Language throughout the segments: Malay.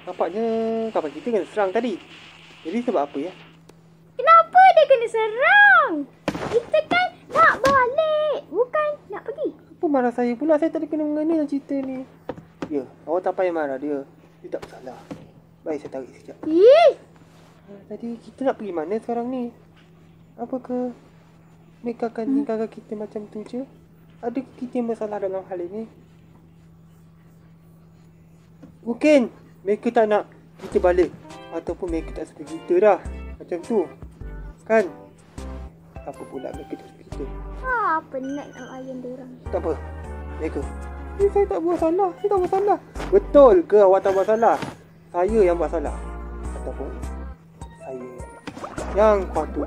Nampaknya kapal kita kena serang tadi. Jadi sebab apa ya? Kenapa dia kena serang? Kita kan nak balik, bukan nak pergi. Apa marah saya pula? Saya tak ada kena mengena cerita ni. Ya, awak tak payah marah dia. Dia tak bersalah. Baik, saya tarik sekejap. Tadi kita nak pergi mana sekarang ni? Apakah mereka akan tinggalkan kita macam tu je? Ada kita yang bersalah dalam hal ini? Mungkin mereka tak nak kita balik. Ataupun mereka tak suka kita dah. Macam tu. Kan? Apa pula mereka tak suka kita? Penat nak layan dia orang. Tak apa. Mereka. Saya tak buat salah. Saya tak buat salah. Betul ke awak tak buat salah? Saya yang buat salah. Ataupun saya yang patut.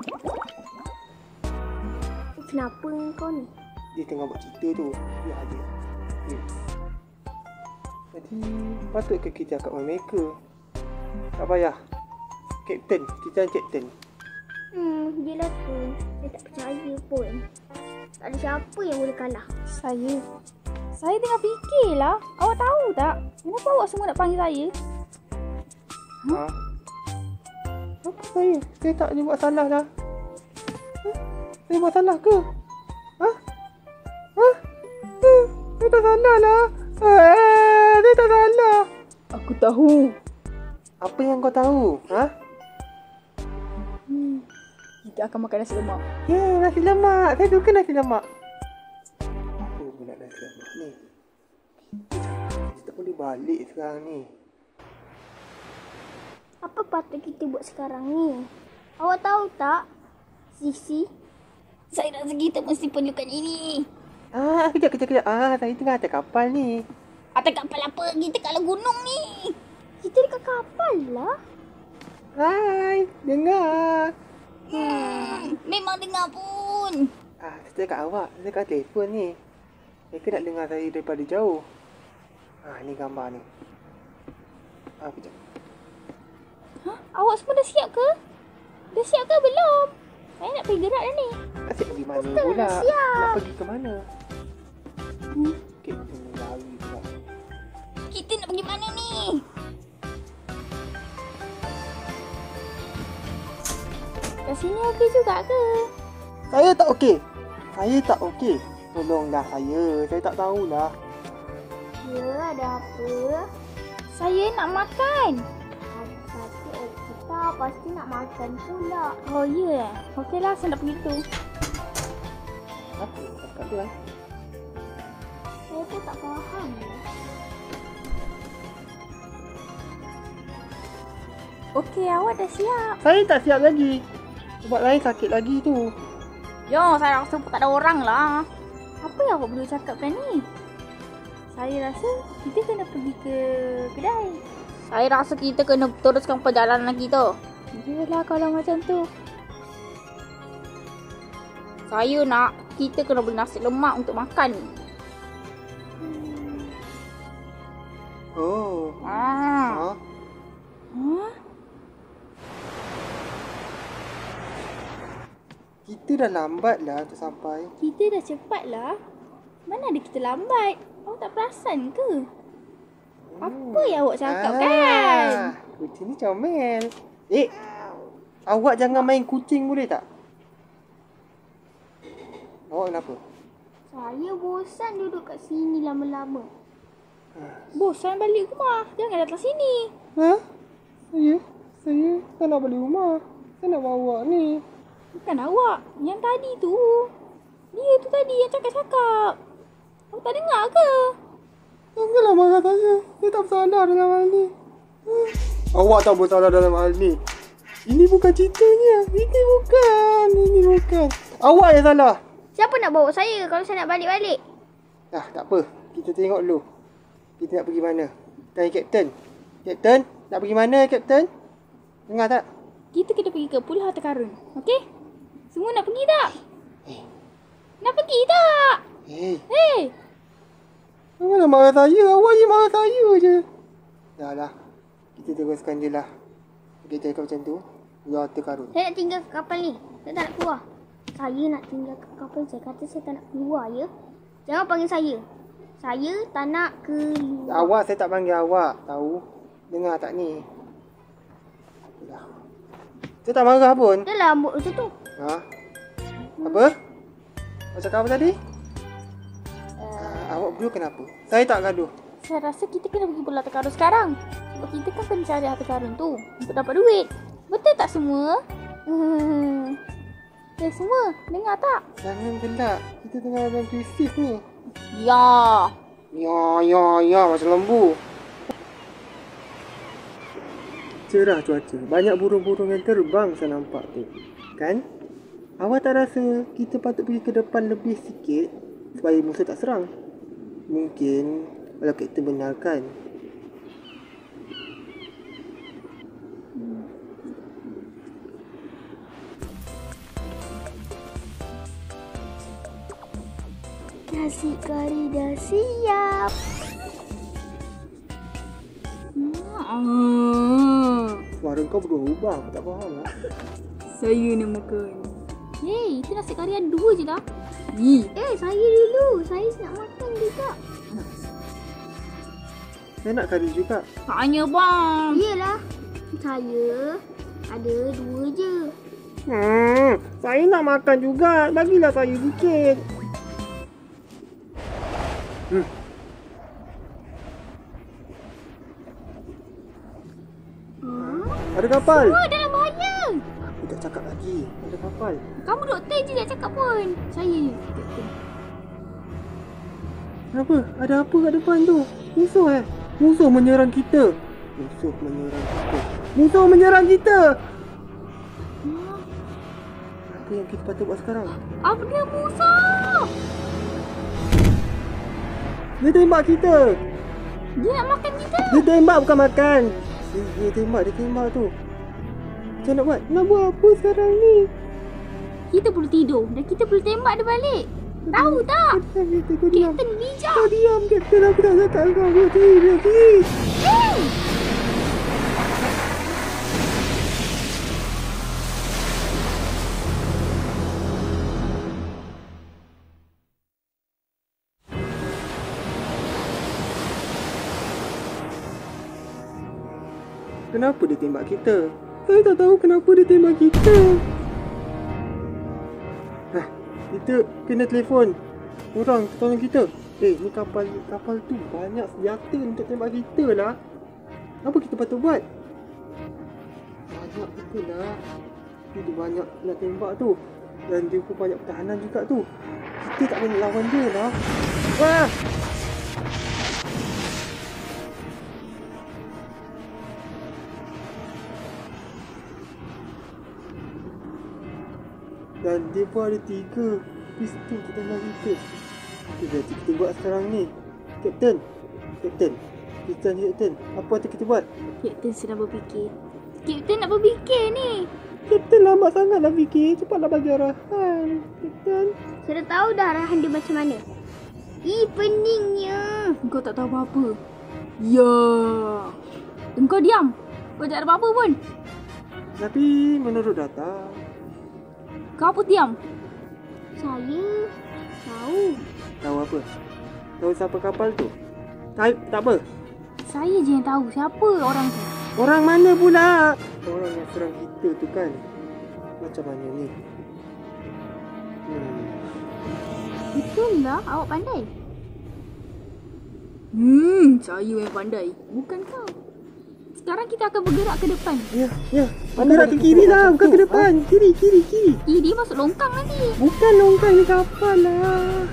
Kenapa kau ni? Dia tengah buat cerita tu. Dia ada. Jadi patut ke kita cakap dengan mereka? Tak payah. Kapten. Kita kapten. Dia lah tu. Saya tak percaya pun. Tak ada siapa yang boleh kalah. Saya tengah fikirlah. Awak tahu tak? Kenapa awak semua nak panggil saya? Apa saya? Saya tak ada buat salah dah. Saya buat salah ke? Saya tak salah lah. Saya tak salah. Aku tahu. Apa yang kau tahu? Kita akan makan nasi lemak. Ya, nasi lemak. Saya suka nasi lemak. Apa pula nasi lemak ni? Kita tak boleh balik sekarang ni. Apa patut kita buat sekarang ni? Awak tahu tak, Sisi? Saya rasa kita mesti perlukan ini. Kejap. Saya tengah atas kapal ni. Atas kapal apa? Kita kat gunung ni. Kita dekat kapal lah. Hai, dengar. Memang dengar pun. Saya cakap awak. Saya kat telefon ni. Mereka nak dengar saya daripada jauh. Ni gambar ni. Kejap. Awak semua dah siap ke? Dah siap ke belum? Saya nak pergi gerak dah ni. Nak pergi mana Betul, pula? siap. Nak pergi ke mana? Kita lari pula. Kita nak pergi mana ni? Kat sini okey juga ke? Saya tak okey. Tolonglah saya. Saya tak tahulah. Ya, ada apa? Saya nak makan. Kita pasti nak makan pula. Oh ya. Okeylah, saya nak pergi tu. Apa yang cakap tu Saya pun tak faham. Okey, awak dah siap. Saya tak siap lagi. Sebab lain sakit lagi tu. Yo, saya rasa pun tak ada orang lah. Apa yang awak berdua cakapkan ni? Saya rasa kita kena pergi ke kedai. Saya rasa kita kena teruskan perjalanan kita. Yalah kalau macam tu. Saya nak kita kena beli nasi lemak untuk makan. Oh. Hah? Kita dah lambat lah untuk sampai. Kita dah cepat lah. Mana ada kita lambat? Awak tak perasan ke? Apa yang awak cakap kan? Kucing ni comel. Awak jangan main kucing boleh tak? Awak kenapa? Saya bosan duduk kat sini lama-lama. Bosan balik rumah. Jangan datang sini. Saya tak nak balik rumah. Saya nak bawa awak ni. Bukan awak. Yang tadi tu. Dia tu tadi yang cakap-cakap. Awak tak dengar ke? Janganlah marah saya. Saya tak bersalah dalam hal ni. Awak tak bersalah dalam hal ni. Ini bukan ceritanya. Ini bukan. Awak yang salah. Siapa nak bawa saya kalau saya nak balik-balik? Tak apa. Kita tengok dulu. Kita nak pergi mana? Tanya Kapten. Kapten, nak pergi mana Kapten? Dengar tak? Kita kena pergi ke Pulau Harta Karun. Okey? Semua nak pergi tak? Nak pergi tak? Janganlah marah saya. Awak je marah saya je. Dah lah. Kita teruskan je lah. Kita cakap macam tu. Pulau Harta Karun. Saya nak tinggal kat kapal ni. Saya tak nak keluar. Saya nak tinggal kat kapal. Saya kata saya tak nak keluar ya. Jangan panggil saya. Saya tak nak keluar. Awak saya tak panggil awak. Tahu? Dengar tak ni? Dah. Dia tak marah pun. Dah lah ambut macam tu. Ha? Apa? Awak cakap apa tadi? Awak berdua kenapa? Saya tak gaduh. Saya rasa kita kena pergi bola takarun sekarang. Sebab kita kan kena cari harta karun tu untuk dapat duit. Betul tak semua? Semua, dengar tak? Jangan gelak. Kita tengah dalam krisis ni. Ya. Ya, macam lembu. Cerah cuaca. Banyak burung-burung yang terbang saya nampak tu. Kan? Awak tak rasa kita patut pergi ke depan lebih sikit supaya musuh tak serang? Mungkin kalau Kapten benarkan. Nasi kari dah siap. Suara kau berubah. Aku tak faham lah. Saya nak makan. Hei, itu nasi kari ada 2 je dah. Saya dulu. Saya nak makan juga. Saya nak kari juga. Tanya bang. Yelah. Saya ada 2 je. Saya nak makan juga. Bagilah saya sikit. Ada kapal. Oh, dalam bahaya. Aku tak cakap lagi. Ada kapal. Kamu doktor je tak cakap pun. Saya Kapten. Kenapa? Ada apa kat depan tu? Musuh Musuh menyerang kita. Musuh menyerang kita. Apa yang kita patut buat sekarang? Apa dia musuh? Dia tembak kita. Dia nak makan kita. Dia tembak bukan makan. Dia tembak tu. Macam nak buat? Nak buat apa sekarang ni? Kita perlu tidur dan kita perlu tembak dia balik. Tahu tak? Kau diam. Kapten bijak. Kau diam, Kapten. Aku tak cakap kau berhenti. Hey! Kenapa dia tembak kita? Saya tak tahu kenapa dia tembak kita. Kita kena telefon orang tolong kita. Ni kapal tu banyak senjata untuk tembak kita lah. Apa kita patut buat? Banyak betul lah. Dia banyak nak tembak tu. Dan dia pun banyak pertahanan juga tu. Kita tak boleh lawan dia lah. Wah! Dan dia pun ada 3 pistol ke dalam kita. Jadi kita buat sekarang ni. Kapten. Apa yang kita buat? Kapten sedang berfikir. Kapten nak berfikir ni. Kapten lambat sangat nak fikir. Cepatlah bagi arahan. Kapten. Saya dah tahu dah arahan dia macam mana. Peningnya. Kau tak tahu apa-apa. Ya. Engkau diam. Kau tak ada apa-apa pun. Tapi menurut data, Kau apa diam? Saya tahu. tahu apa? Tahu siapa kapal tu? Tak apa. Saya je yang tahu siapa orang tu. Orang mana pula? Orang yang serang kita tu kan. Macam mana ni? Betul lah, awak pandai. Saya yang pandai. Bukan kau. Sekarang kita akan bergerak ke depan. Ya. Bergerak ke kiri lah, bukan ke depan. Kiri. Kiri masuk longkang nanti. Bukan longkang ni kapal lah.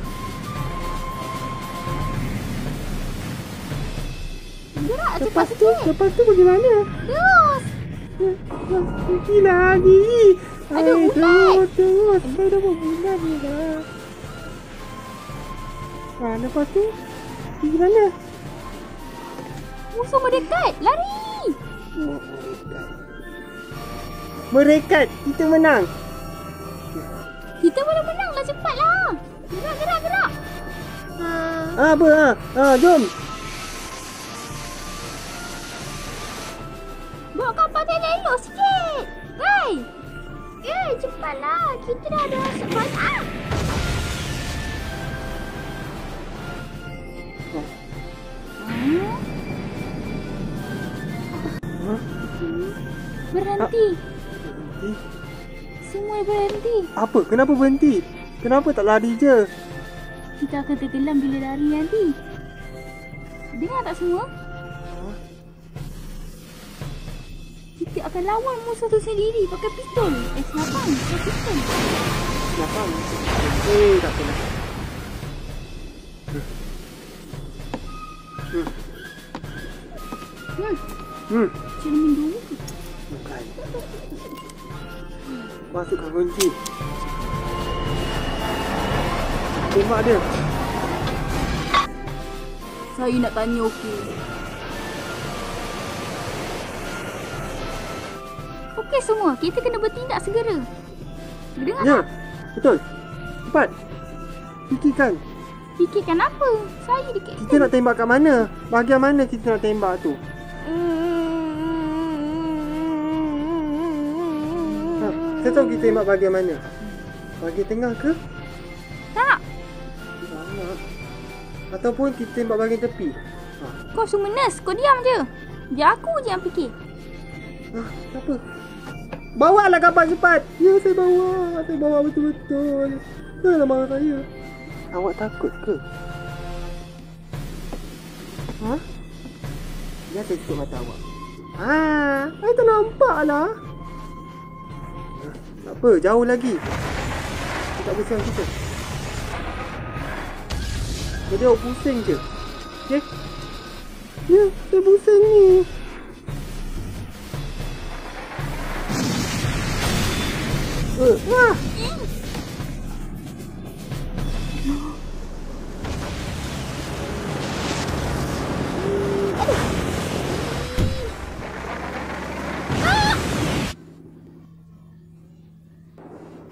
Gerak cepat sikit. Lepas tu bagaimana? Terus. Pergi lagi. Ada bulat. Terus. Saya dah buat bulat ni lah. Lepas tu pergi mana? Musuh mendekat. Lari. Merekat. Kita menang. Kita boleh menang lah. Cepatlah. Gerak. Jom. Bawa kapal tu elok sikit. Wey. Cepatlah. Kita dah ada rasa banyak. Hah? Berhenti. Berhenti? Semua berhenti. Apa? Kenapa berhenti? Kenapa tak lari je? Kita akan tenggelam bila lari nanti. Dengar tak semua? Kita akan lawan musuh tu sendiri pakai pistol. Senapang. Pakai pistol. Senapang? Tak kena. Cermin dulu. Bukan. Masukkan kunci. Tembak dia. Saya nak tanya okey. Okey semua, kita kena bertindak segera. Dengar Ya, tak? betul. Cepat. Fikirkan. Fikirkan apa? Saya dekat Kita nak tembak kat mana? Bahagian mana kita nak tembak tu? Kita tahu kita tembak bahagian mana? Bahagian tengah ke? Tak. Banyak. Ataupun kita tembak bahagian tepi? Kau semua nurse, kau diam je. Biar aku je yang fikir. Apa? Bawa lah kapal cepat. Ya, saya bawa. Saya bawa betul-betul. Janganlah marah saya. Awak takut ke? Ya, saya tutup mata awak. Saya tak nampak lah. Tak apa, jauh lagi. Dia tak bersiang kita. Jadi awak pusing je. Okay? Ya, saya pusing ni.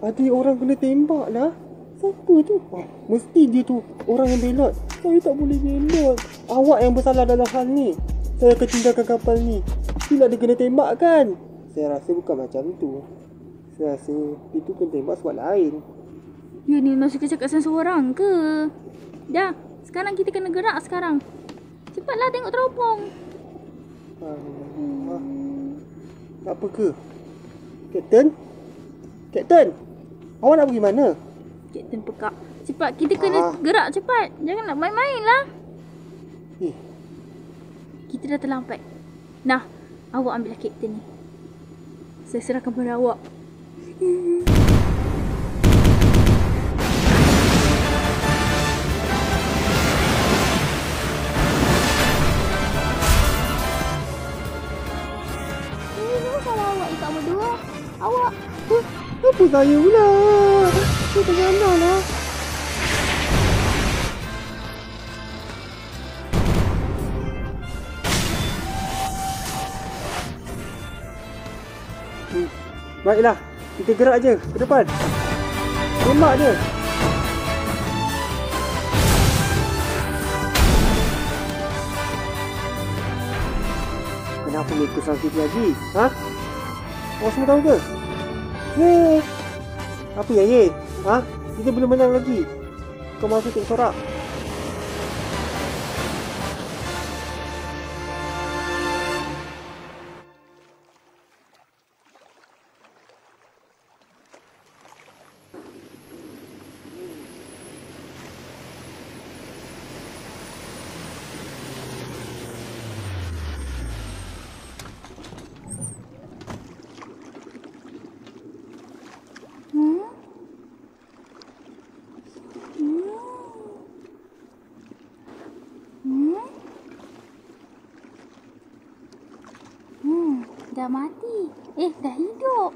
Ada orang kena tembak lah. Siapa tu? Mesti dia tu orang yang belot. Saya tak boleh belot. Awak yang bersalah dalam hal ni. Saya akan tinggalkan kapal ni. Bila dia kena tembak kan? Saya rasa bukan macam tu. Saya rasa dia tu kena tembak sebab lain. You ni masuk ke cakap seorang ke? Dah, sekarang kita kena gerak sekarang. Cepatlah tengok teropong. Tak apa ke? Kapten? Kapten? Awak nak pergi mana? Kapten pekak. Cepat, kita kena gerak cepat. Jangan nak main-main lah. Kita dah terlambat. Nah, awak ambillah kapten ni. Saya serahkan pada awak. Ini salah awak ikat berdua. Awak. Apa saya pula? Saya tak salah lah. Baiklah, kita gerak je ke depan. Tembak je. Kenapa mereka sakit lagi? Awak semua tahu ke? Ye. Apa ya ye? Kita belum menang lagi. Kau masuk tengok sorak. Dah mati. Dah hidup.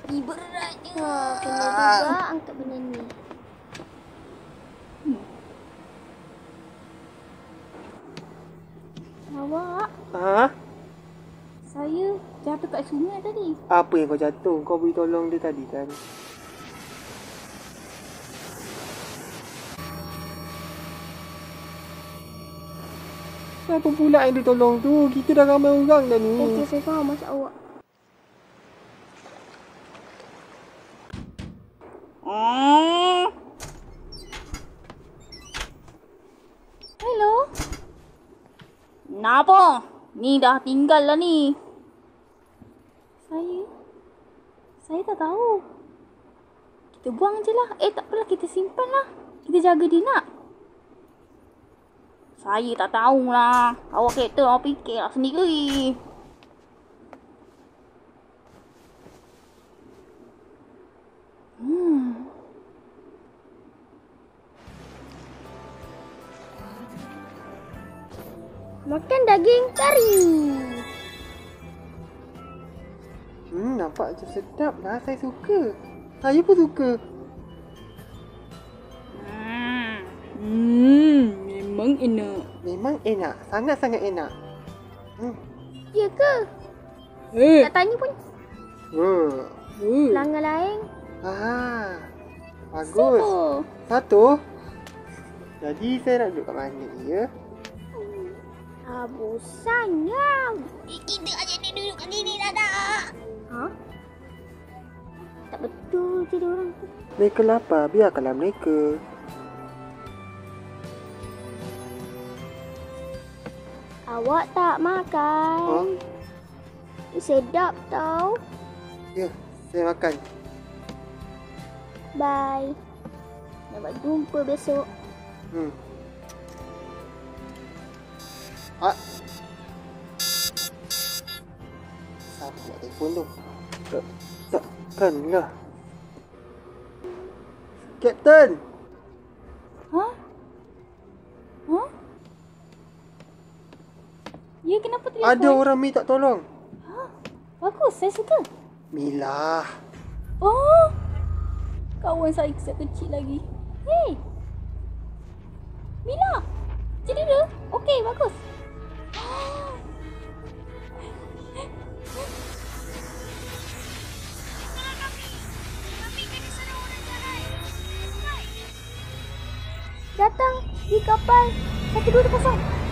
Beratnya. Kena juga angkat benda ni. Awak. Saya jatuh kat sungai tadi. Apa yang kau jatuh? Kau boleh tolong dia tadi kan? Siapa pula yang dia tolong tu? Kita dah ramai orang dah ni. Okey, saya faham maksud awak. Hello. Kenapa? Ni dah tinggal lah ni. Saya tak tahu. Kita buang je lah. Tak apalah, kita simpan lah. Kita jaga dia nak. Saya tak tahulah. Awak kereta awak fikirlah sendiri. Makan daging kari. Nampak macam sedap lah. Saya suka. Saya pun suka. Memang enak. Memang enak. Sangat-sangat enak. Ya ke? Tak tanya pun. Pelanggan lain. Bagus. Satu. Jadi saya nak duduk kat mana ni ya? Bosannya. Kita aja ni duduk kat sini dah. Tak betul je dia orang tu. Mereka lapar. Biarkanlah mereka. Awak tak makan. Sedap tau. Ya, saya makan. Bye. Dapat jumpa besok. Siapa buat telefon tu? Takkanlah. Kapten! Ya, kenapa telefon? Ada orang minta tolong. Bagus, saya suka. Mila. Oh, kawan saya kecil lagi. Hey, Mila, jadi dia? Okey, bagus. Datang di kapal 1220.